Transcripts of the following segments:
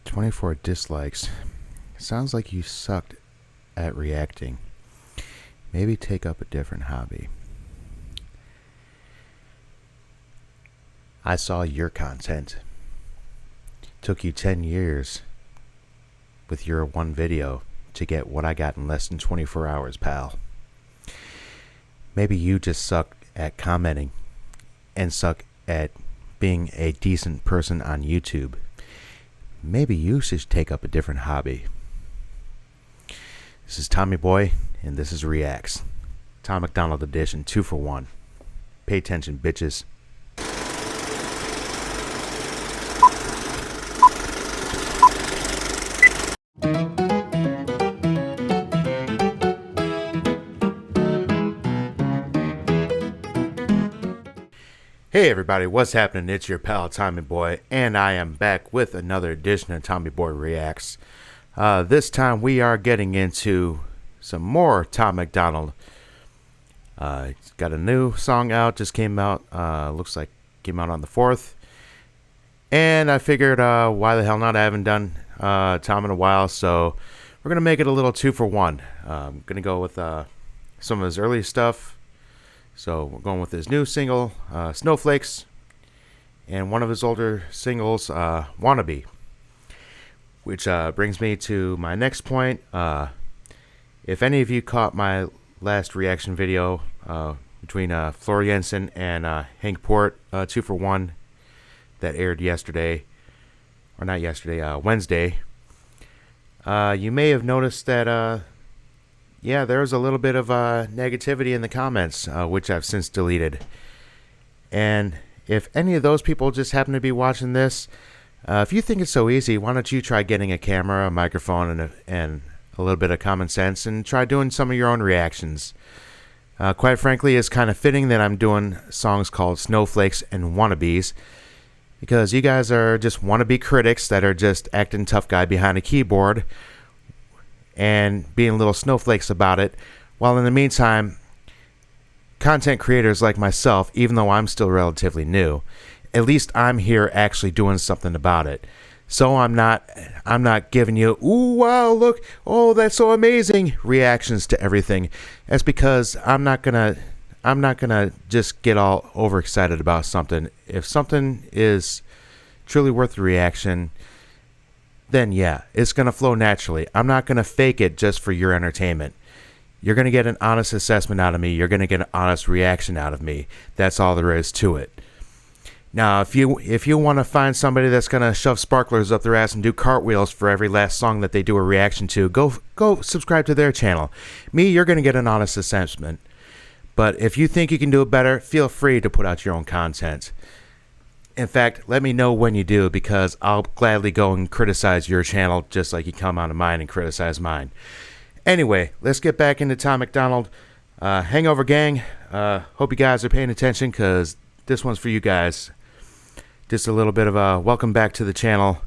24 dislikes. Sounds like you sucked at reacting. Maybe take up a different hobby. I saw your content. Took you 10 years with your one video to get what I got in less than 24 hours, pal. Maybe you just suck at commenting and suck at being a decent person on YouTube. Maybe you should take up a different hobby. This is Tommy Boy, and this is Reacts. Tom MacDonald edition, 2 for 1. Pay attention, bitches. Hey everybody, what's happening? It's your pal Tommy Boy, and I am back with another edition of Tommy Boy Reacts. This time we are getting into some more Tom MacDonald. He's got a new song out, just came out, looks like came out on the 4th. And I figured, why the hell not? I haven't done Tom in a while, so we're going to make it a little 2 for 1. I'm going to go with some of his early stuff. So we're going with his new single, Snowflakes, and one of his older singles, Wannabe. Which brings me to my next point. If any of you caught my last reaction video between Floor Jensen and Hank Port, 2 for 1, that aired yesterday, or not yesterday, Wednesday, you may have noticed that yeah, there's a little bit of negativity in the comments, which I've since deleted. And if any of those people just happen to be watching this, if you think it's so easy, why don't you try getting a camera, a microphone, and a little bit of common sense, and try doing some of your own reactions. Quite frankly, it's kind of fitting that I'm doing songs called Snowflakes and Wannabes, because you guys are just wannabe critics that are just acting tough guy behind a keyboard and being little snowflakes about it, while in the meantime, content creators like myself, even though I'm still relatively new, at least I'm here actually doing something about it. So I'm not giving you, ooh, wow, look, oh, that's so amazing reactions to everything. That's because I'm not gonna just get all overexcited about something. If something is truly worth the reaction, then yeah, it's going to flow naturally. I'm not going to fake it just for your entertainment. You're going to get an honest assessment out of me. You're going to get an honest reaction out of me. That's all there is to it. Now, if you want to find somebody that's going to shove sparklers up their ass and do cartwheels for every last song that they do a reaction to, go subscribe to their channel. Me, you're going to get an honest assessment. But if you think you can do it better, feel free to put out your own content. In fact, let me know when you do, because I'll gladly go and criticize your channel just like you come out of mine and criticize mine. Anyway, let's get back into Tom MacDonald. Hangover Gang, hope you guys are paying attention, because this one's for you guys. Just a little bit of a welcome back to the channel.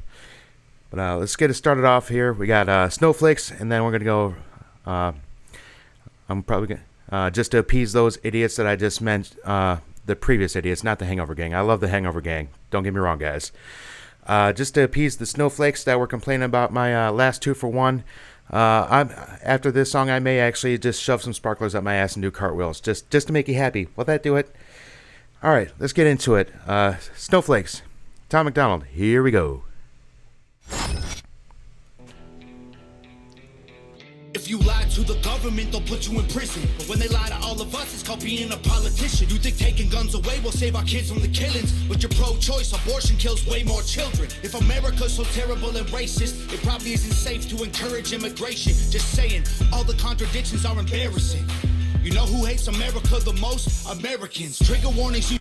But let's get it started off here. We got Snowflakes, and then we're going to go... I'm probably going to... just to appease those idiots that I just mentioned... the previous idiots, not the Hangover Gang. I love the Hangover Gang. Don't get me wrong, guys. Just to appease the Snowflakes that were complaining about my last 2 for 1. After this song, I may actually just shove some sparklers up my ass and do cartwheels, just to make you happy. Will that do it? All right, let's get into it. Snowflakes, Tom MacDonald. Here we go. If you lie to the government, they'll put you in prison. But when they lie to all of us, it's called being a politician. You think taking guns away will save our kids from the killings, but you're pro-choice. Abortion kills way more children. If America's so terrible and racist, it probably isn't safe to encourage immigration. Just saying, all the contradictions are embarrassing. You know who hates America the most? Americans. Trigger warnings.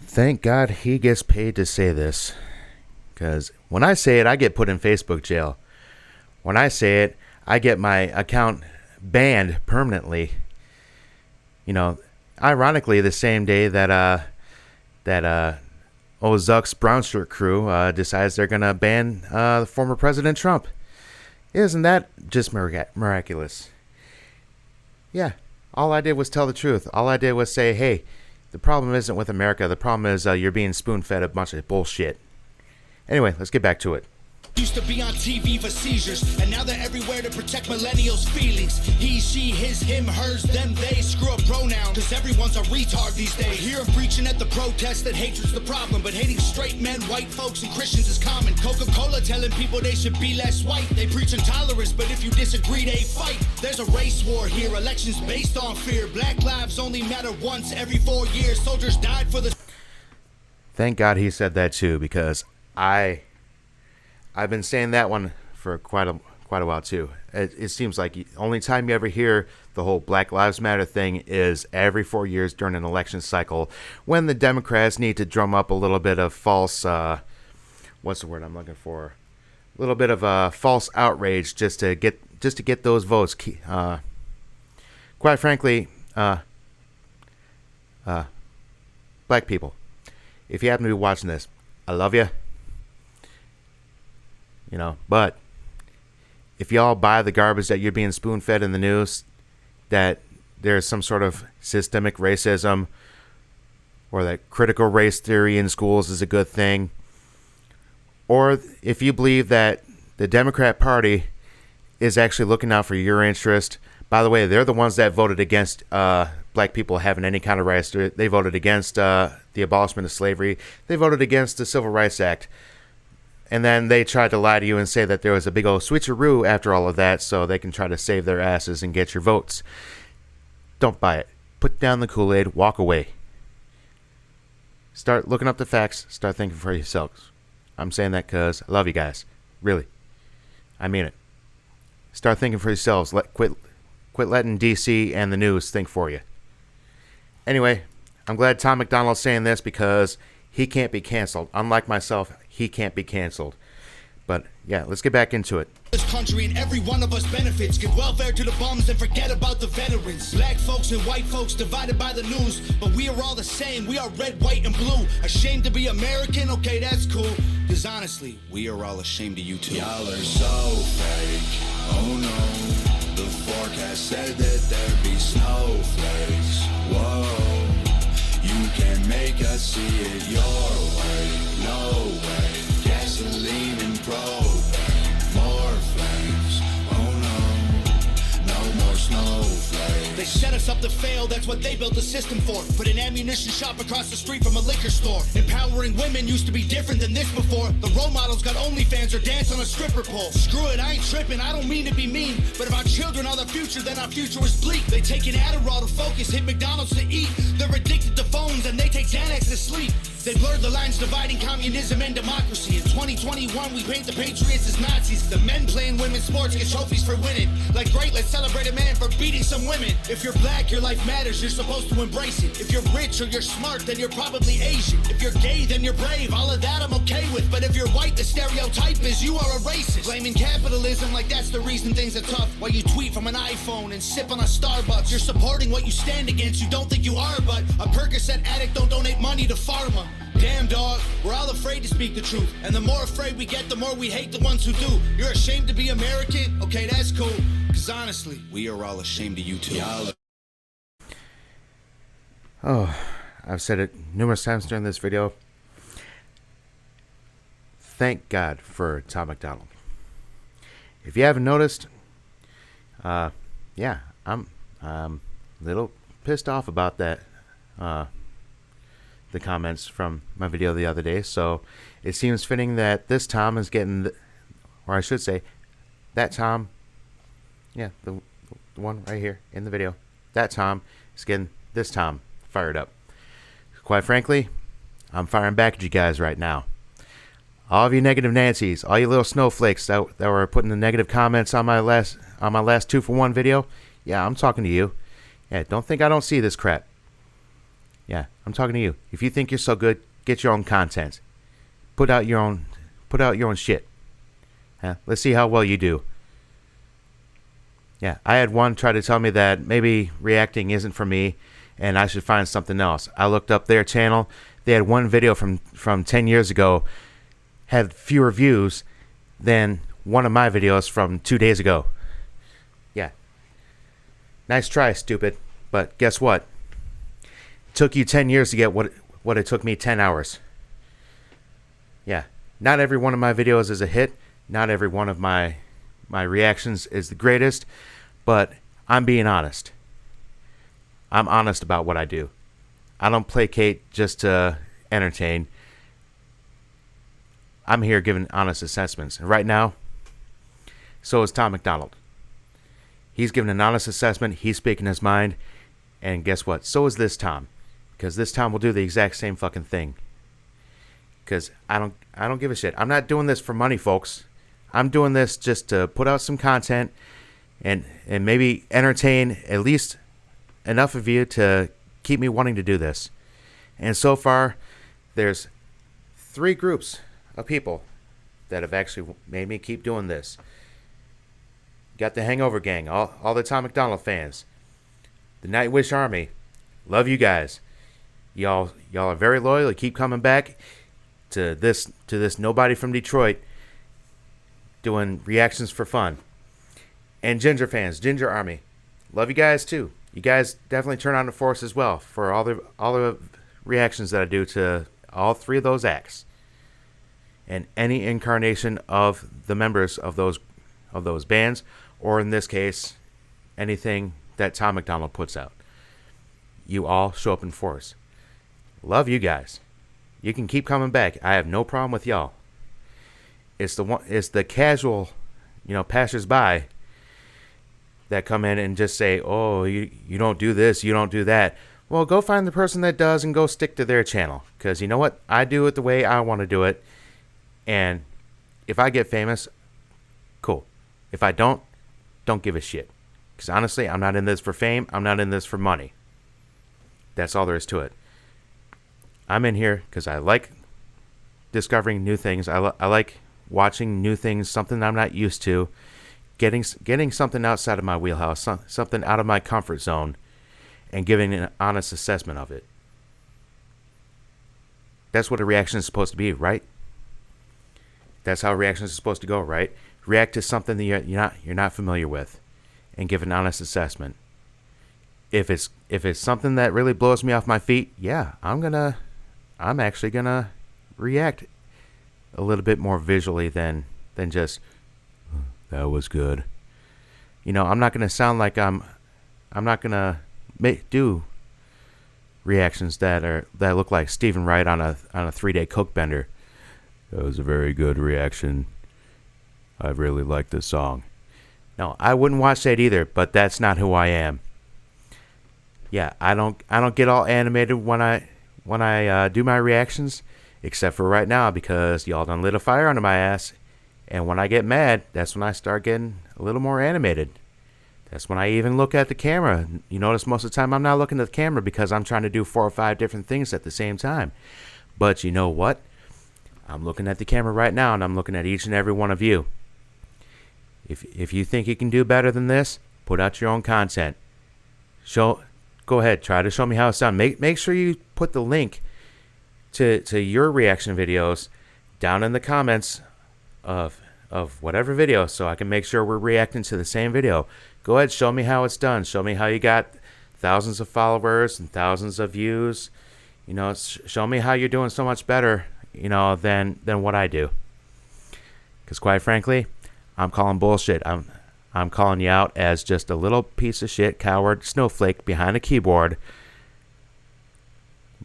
Thank God he gets paid to say this, because when I say it, I get put in Facebook jail. When I say it, I get my account banned permanently. You know, ironically, the same day that Zuck's brown shirt crew decides they're gonna ban the former President Trump. Isn't that just miraculous? Yeah, all I did was tell the truth. All I did was say, hey, the problem isn't with America. The problem is you're being spoon-fed a bunch of bullshit. Anyway, let's get back to it. Used to be on TV for seizures, and now they're everywhere to protect millennials' feelings. He, she, his, him, hers, them, they. Screw a pronoun, cause everyone's a retard these days. I hear him preaching at the protest that hatred's the problem, but hating straight men, white folks, and Christians is common. Coca-Cola telling people they should be less white. They preach intolerance, but if you disagree, they fight. There's a race war here, elections based on fear. Black lives only matter once every 4 years. Soldiers died for the... Thank God he said that too, because I've been saying that one for quite a while too. It seems like the only time you ever hear the whole Black Lives Matter thing is every 4 years during an election cycle, when the Democrats need to drum up a little bit of false, what's the word I'm looking for? A little bit of false outrage just to get those votes. Quite frankly, black people, if you happen to be watching this, I love you. You know, but if y'all buy the garbage that you're being spoon-fed in the news, that there's some sort of systemic racism, or that critical race theory in schools is a good thing, or if you believe that the Democrat Party is actually looking out for your interest. By the way, they're the ones that voted against black people having any kind of rights. They voted against the abolishment of slavery. They voted against the Civil Rights Act. And then they tried to lie to you and say that there was a big old switcheroo after all of that, so they can try to save their asses and get your votes. Don't buy it. Put down the Kool-Aid. Walk away. Start looking up the facts. Start thinking for yourselves. I'm saying that because I love you guys. Really. I mean it. Start thinking for yourselves. Quit letting DC and the news think for you. Anyway, I'm glad Tom MacDonald's saying this because he can't be canceled. Unlike myself, he can't be canceled. But yeah, let's get back into it. This country and every one of us benefits. Give welfare to the bums and forget about the veterans. Black folks and white folks divided by the news, but we are all the same. We are red, white, and blue. Ashamed to be American? Okay, that's cool. Cause honestly, we are all ashamed of you too. Y'all are so fake. Oh no. The forecast said that there'd be snowflakes. Whoa. You can make us see it your way. No way. Gasoline and propane. More flames. Oh no. No more snowflakes. They set us up to fail, that's what they built the system for. Put an ammunition shop across the street from a liquor store. Empowering women used to be different than this before. The role models got OnlyFans or dance on a stripper pole. Screw it, I ain't tripping, I don't mean to be mean. But if our children are the future, then our future is bleak. They take an Adderall to focus, hit McDonald's to eat. They're addicted to phones and they take Xanax to sleep. They blurred the lines dividing communism and democracy. In 2021, we paint the patriots as Nazis. The men playing women's sports get trophies for winning. Like, great, let's celebrate a man for beating some women. If you're black, your life matters, you're supposed to embrace it. If you're rich or you're smart, then you're probably Asian. If you're gay, then you're brave, all of that I'm okay with. But if you're white, the stereotype is you are a racist. Blaming capitalism like that's the reason things are tough. While you tweet from an iPhone and sip on a Starbucks. You're supporting what you stand against, you don't think you are, but a Percocet addict don't donate money to pharma. Damn, dog, we're all afraid to speak the truth. And the more afraid we get, the more we hate the ones who do. You're ashamed to be American? Okay, that's cool. Cause honestly, we are all ashamed of you too. Y'all. Oh, I've said it numerous times during this video. Thank God for Tom MacDonald. If you haven't noticed, yeah, I'm a little pissed off about that. The comments from my video the other day, so it seems fitting that this Tom is getting, or I should say, that Tom, yeah, the one right here in the video, that Tom is getting this Tom fired up. Quite frankly, I'm firing back at you guys right now. All of you negative Nancy's, all you little snowflakes that were putting the negative comments on my last 2-for-1 video, yeah, I'm talking to you. Yeah, don't think I don't see this crap. Yeah, I'm talking to you. If you think you're so good, get your own content. Put out your own shit. Yeah, let's see how well you do. Yeah, I had one try to tell me that maybe reacting isn't for me and I should find something else. I looked up their channel. They had one video from 10 years ago, had fewer views than one of my videos from 2 days ago. Yeah. Nice try, stupid. But guess what? Took you 10 years to get what it took me 10 hours. Yeah. Not every one of my videos is a hit. Not every one of my reactions is the greatest. But I'm being honest. I'm honest about what I do. I don't placate just to entertain. I'm here giving honest assessments. And right now, so is Tom MacDonald. He's giving an honest assessment. He's speaking his mind. And guess what? So is this Tom. Because this Tom will do the exact same fucking thing. Because I don't give a shit. I'm not doing this for money, folks. I'm doing this just to put out some content and maybe entertain at least enough of you to keep me wanting to do this. And so far, there's 3 groups of people that have actually made me keep doing this. Got the Hangover Gang, all the Tom MacDonald fans. The Nightwish Army. Love you guys. Y'all are very loyal. You keep coming back to this nobody from Detroit doing reactions for fun. And Ginger fans, Ginger Army. Love you guys too. You guys definitely turn on the force as well for all the reactions that I do to all 3 of those acts. And any incarnation of the members of those bands, or in this case, anything that Tom MacDonald puts out. You all show up in force. Love you guys. You can keep coming back. I have no problem with y'all. It's the casual, passers-by that come in and just say, oh, you don't do this, you don't do that. Well, go find the person that does and go stick to their channel. Because you know what? I do it the way I want to do it. And if I get famous, cool. If I don't give a shit. Because honestly, I'm not in this for fame. I'm not in this for money. That's all there is to it. I'm in here because I like discovering new things. I like watching new things, something I'm not used to. Getting something outside of my wheelhouse, something out of my comfort zone, and giving an honest assessment of it. That's what a reaction is supposed to be, right? That's how reactions are supposed to go, right? React to something that you're not familiar with, and give an honest assessment. If it's something that really blows me off my feet, yeah, I'm actually gonna react a little bit more visually than just that was good. I'm not gonna sound like I'm not gonna do reactions that look like Stephen Wright on a 3-day coke bender. That was a very good reaction. I really like this song. No, I wouldn't watch that either, but that's not who I am. Yeah, I don't get all animated when I do my reactions, except for right now because y'all done lit a fire under my ass. And when I get mad, that's when I start getting a little more animated. That's when I even look at the camera. You notice most of the time I'm not looking at the camera because I'm trying to do 4 or 5 different things at the same time. But you know what? I'm looking at the camera right now, and I'm looking at each and every one of you. If you think you can do better than this, put out your own content. Go ahead, try to show me how it's done. Make sure you put the link to your reaction videos down in the comments of whatever video, so I can make sure we're reacting to the same video. Go ahead, show me how it's done. Show me how you got thousands of followers and thousands of views. Show me how you're doing so much better, than what I do. Because quite frankly, I'm calling bullshit. I'm calling you out as just a little piece of shit, coward, snowflake behind a keyboard,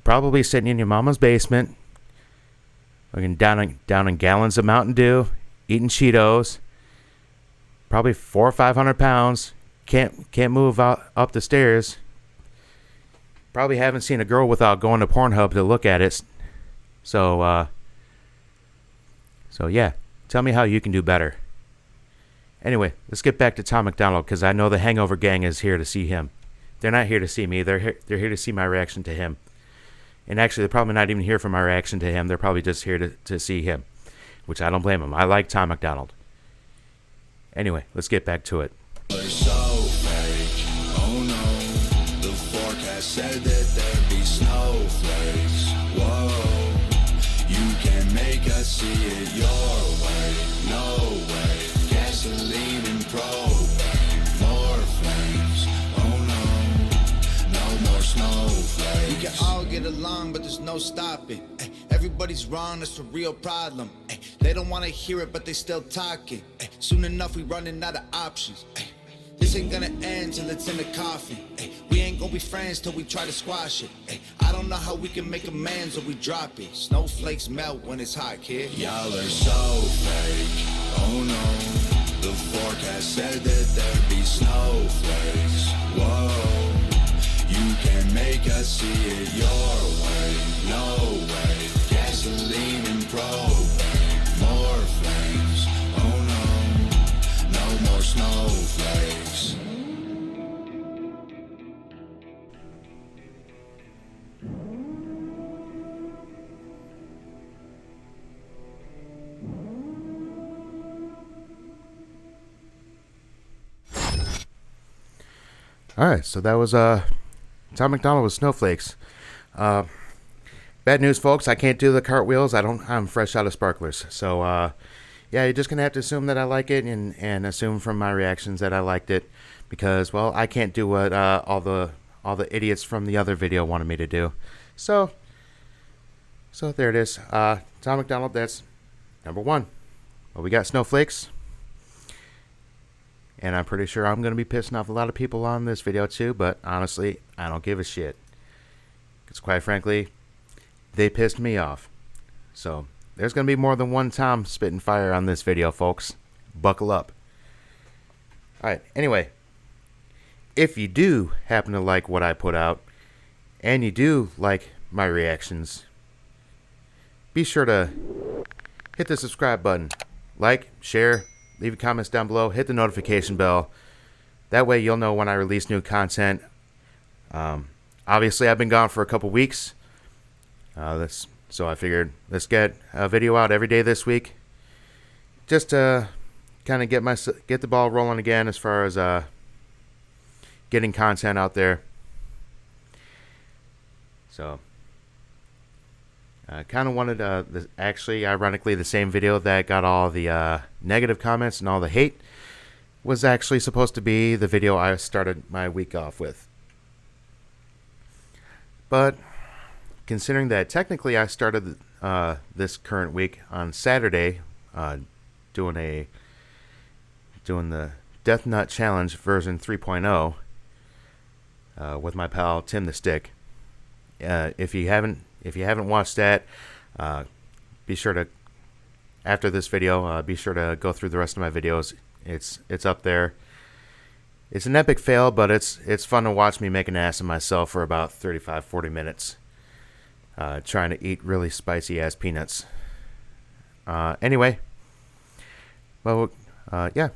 probably sitting in your mama's basement, looking down in gallons of Mountain Dew, eating Cheetos, probably 400 or 500 pounds, can't move up the stairs. Probably haven't seen a girl without going to Pornhub to look at it. So yeah, tell me how you can do better. Anyway, let's get back to Tom MacDonald, because I know the Hangover Gang is here to see him. They're not here to see me. They're here to see my reaction to him. And actually, they're probably not even here for my reaction to him. They're probably just here to see him, which I don't blame them. I like Tom MacDonald. Anyway, let's get back to it. They're so fake. Oh no, the forecast said that there'd be snowflakes. Whoa, you can make us see it your way. No way. Gasoline and propane, more flames. Oh no, no more snowflakes. We can all get along, but there's no stopping. Everybody's wrong, that's a real problem. They don't wanna hear it, but they still talking. Ay, soon enough, we running out of options. Ay, this ain't gonna end till it's in the coffin. Ay, we ain't gonna be friends till we try to squash it. Ay, I don't know how we can make amends or we drop it. Snowflakes melt when it's hot, kid. Y'all are so fake. Oh no, the forecast said that there'd be snowflakes. Whoa, you can make us see it your way. No way, gasoline and propane, more flames. Oh no, no more snowflakes. Alright, so that was Tom MacDonald with Snowflakes. Bad news, folks. I can't do the cartwheels. I'm fresh out of sparklers. So, yeah, you're just going to have to assume that I like it and assume from my reactions that I liked it. Because, well, I can't do what all the idiots from the other video wanted me to do. So there it is. Tom MacDonald, that's number one. Well, we got Snowflakes. And I'm pretty sure I'm going to be pissing off a lot of people on this video too, but honestly, I don't give a shit. Because quite frankly, they pissed me off. So, there's going to be more than one Tom spitting fire on this video, folks. Buckle up. Alright, anyway. If you do happen to like what I put out, and you do like my reactions, be sure to hit the subscribe button. Like, share, leave comments down below, hit the notification bell. That way you'll know when I release new content. Obviously, I've been gone for a couple weeks. So I figured let's get a video out every day this week. Just to kind of get the ball rolling again as far as getting content out there. So I kind of wanted actually, ironically, the same video that got all the negative comments and all the hate was actually supposed to be the video I started my week off with. But considering that technically I started this current week on Saturday, doing the Death Nut Challenge version 3.0 with my pal Tim the Stick. If you haven't watched that, be sure to, after this video, be sure to go through the rest of my videos. It's up there. It's an epic fail, but it's fun to watch me make an ass of myself for about 35-40 minutes, trying to eat really spicy ass peanuts. Anyway, well, yeah,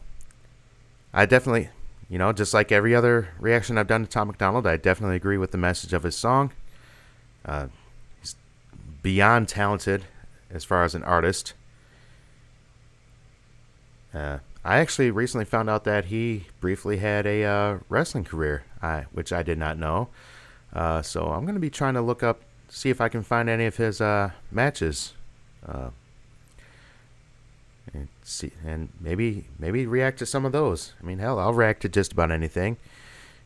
I definitely, just like every other reaction I've done to Tom MacDonald, I definitely agree with the message of his song. He's beyond talented as far as an artist. I actually recently found out that he briefly had a wrestling career, which I did not know. So I'm going to be trying to look up, see if I can find any of his matches, and maybe react to some of those. I mean, hell, I'll react to just about anything.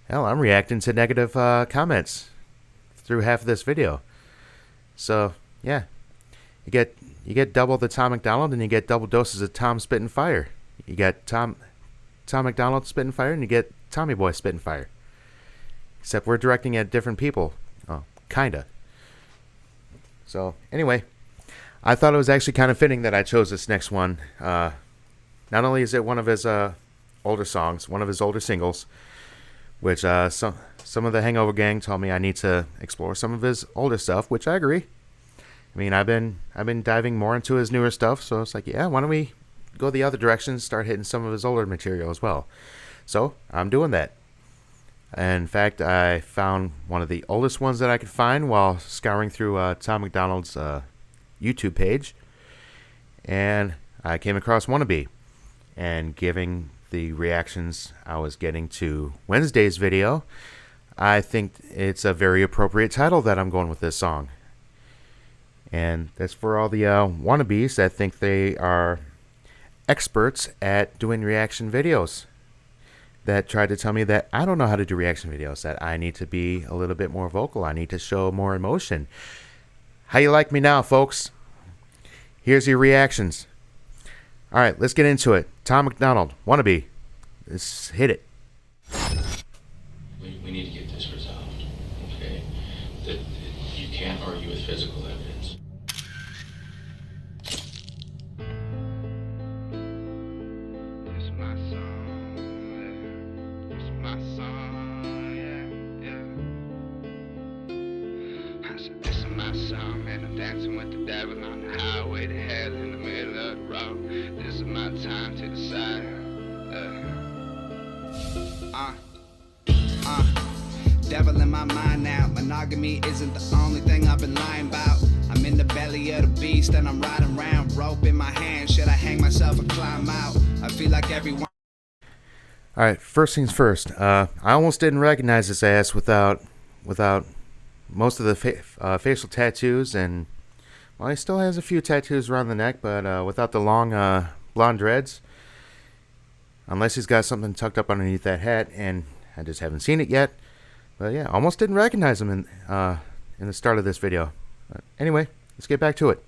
Hell, I'm reacting to negative comments through half of this video. So yeah, you get double the Tom MacDonald, and you get double doses of Tom spitting fire. You get Tom MacDonald spitting fire, and you get Tommy Boy spitting fire. Except we're directing at different people. Oh, kinda. So anyway, I thought it was actually kind of fitting that I chose this next one. Not only is it one of his older songs, one of his older singles, which some of the Hangover Gang told me I need to explore some of his older stuff, which I agree. I mean, I've been diving more into his newer stuff, so it's like, yeah, why don't we go the other direction, start hitting some of his older material as well. So I'm doing that. In fact, I found one of the oldest ones that I could find while scouring through Tom MacDonald's YouTube page, and I came across Wannabe, and giving the reactions I was getting to Wednesday's video, I think it's a very appropriate title that I'm going with this song. And that's for all the wannabes that think they are experts at doing reaction videos, that tried to tell me that I don't know how to do reaction videos, that I need to be a little bit more vocal, I need to show more emotion. How you like me now, folks? Here's your reactions. All right, let's get into it. Tom MacDonald, Wannabe. Let's hit it. We need to get this resolved, okay? That you can't argue with physical evidence. It's my song, yeah. It's my song, yeah. I said, this is my song, man. I'm dancing with the devil on the highway to hell in the middle of the road. This is my time to decide. Devil in my mind now. Monogamy isn't the only thing I've been lying about. I'm in the belly of the beast and I'm riding around, rope in my hand. Should I hang myself or climb out? I feel like everyone. All right, first things first. I almost didn't recognize this ass without most of the facial tattoos, and well, he still has a few tattoos around the neck, but without the long blonde dreads. Unless he's got something tucked up underneath that hat, and I just haven't seen it yet. But yeah, almost didn't recognize him in the start of this video. But anyway, let's get back to it.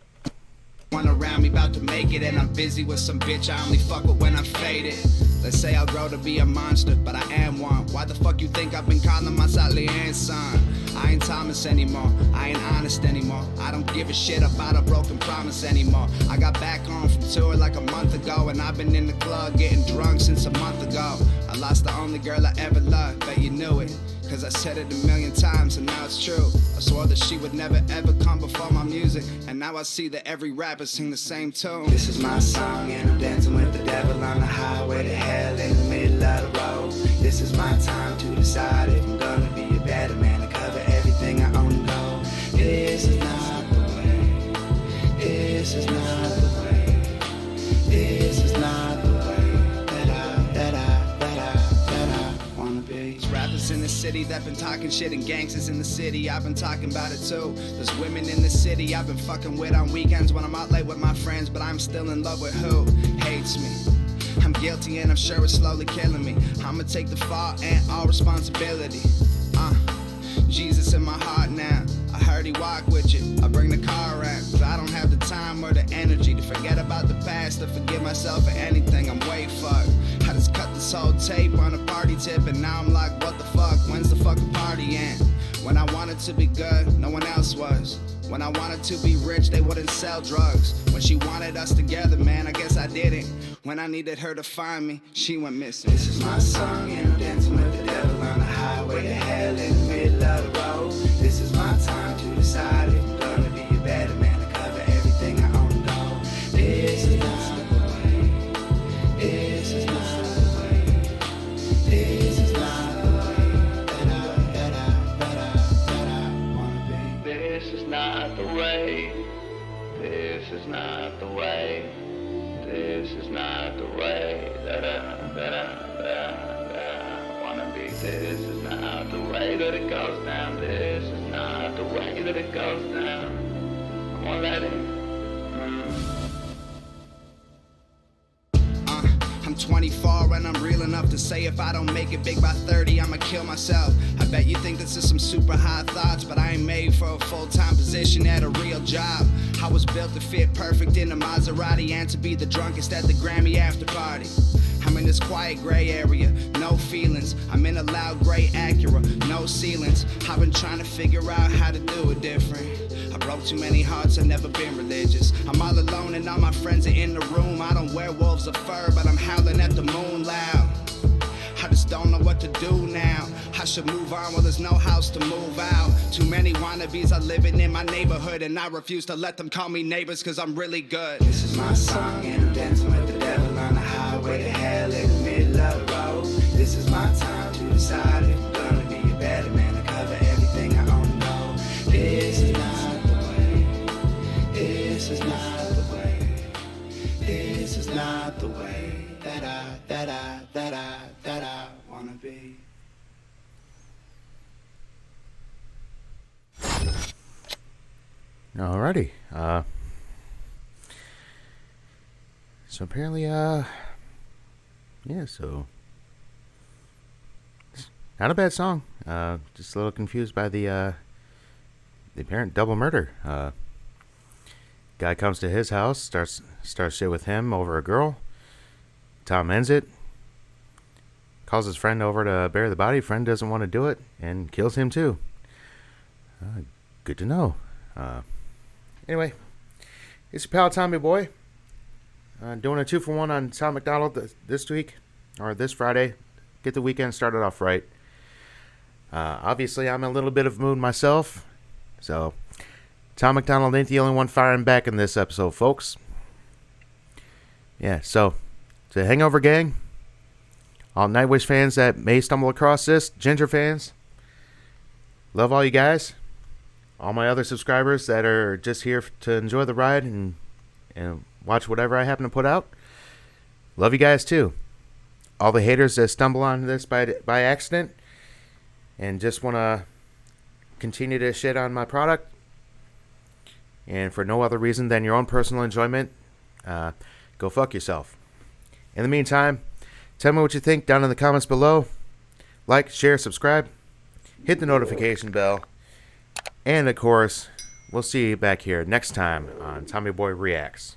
One around me about to make it, and I'm busy with some bitch I only fuck with when I'm faded. Let's say I'll grow to be a monster, but I am one. Why the fuck you think I've been calling myself Leanne's son? I ain't Thomas anymore, I ain't honest anymore. I don't give a shit about a broken promise anymore. I got back on from tour like a month ago, and I've been in the club getting drunk since a month ago. I lost the only girl I ever loved, bet you knew it. Cause I said it a million times and now it's true. I swore that she would never ever come before my music, and now I see that every rapper sing the same tune. This is my song and I'm dancing with the devil on the highway to hell in the middle of the road. This is my time to decide if I'm gonna be a better man and cover everything I own and go. This is not the way. This is not the way. This is not the way that I wanna be. There's rappers in the city that been talking shit, and gangsters in the city, I've been talking about it too. There's women in the city I've been fucking with on weekends when I'm out late with my friends, but I'm still in love with who hates me. I'm guilty and I'm sure it's slowly killing me. I'ma take the fall and all responsibility. Jesus in my heart now. I heard he walk with you. I bring the car around, cause I don't have the time or the energy to forget about the past or forgive myself for anything. I'm way fucked. I just cut this whole tape on a party tip, and now I'm like, what the fuck? When's the fucking party end? When I wanted to be good, no one else was. When I wanted to be rich, they wouldn't sell drugs. When she wanted us together, man, I guess I didn't. When I needed her to find me, she went missing. This is my song and I'm dancing with the devil on the highway to hell in the middle of the road. This is my time to decide if I'm gonna be a better man and cover everything I own and go. This is not the way. This is not the way. This is not the way that I wanna be. This is not the way. This is not the way. This is not the way that I wanna be. This is not the way that it goes down. This is not the way that it goes down. Come on, lady. I'm 24 and I'm real enough to say if I don't make it big by 30, I'ma kill myself. I bet you think this is some super high thoughts, but I ain't made for a full-time position at a real job. I was built to fit perfect in a Maserati and to be the drunkest at the Grammy after party. I'm in this quiet gray area, no feelings. I'm in a loud gray Acura, no ceilings. I've been trying to figure out how to do it different. I broke too many hearts, I've never been religious. I'm all alone and all my friends are in the room. I don't wear wolves of fur, but I'm howling at the moon loud. I just don't know what to do now. I should move on, well there's no house to move out. Too many wannabes are living in my neighborhood, and I refuse to let them call me neighbors cause I'm really good. This is my song and I'm dancing with the devil on the highway to hell in the middle of the road. This is my time to decide if I'm gonna be a better man and cover everything I own and know. This is not the way. This is not the way. This is not the way that I wanna be. Alrighty. So apparently, yeah, so it's not a bad song. Just a little confused by the apparent double murder. Guy comes to his house, starts shit with him over a girl. Tom ends it. Calls his friend over to bury the body. Friend doesn't want to do it and kills him too. Good to know. Anyway, it's your pal Tommy Boy. Doing a 2-for-1 on Tom MacDonald this week, or this Friday. Get the weekend started off right. Obviously, I'm in a little bit of a mood myself. So, Tom MacDonald ain't the only one firing back in this episode, folks. Yeah, so, the Hangover Gang, all Nightwish fans that may stumble across this, Ginger fans, love all you guys. All my other subscribers that are just here to enjoy the ride and watch whatever I happen to put out, love you guys too. All the haters that stumble on this by accident and just want to continue to shit on my product, and for no other reason than your own personal enjoyment, go fuck yourself. In the meantime, tell me what you think down in the comments below. Like, share, subscribe, hit the notification bell, and of course, we'll see you back here next time on Tommy Boy Reacts.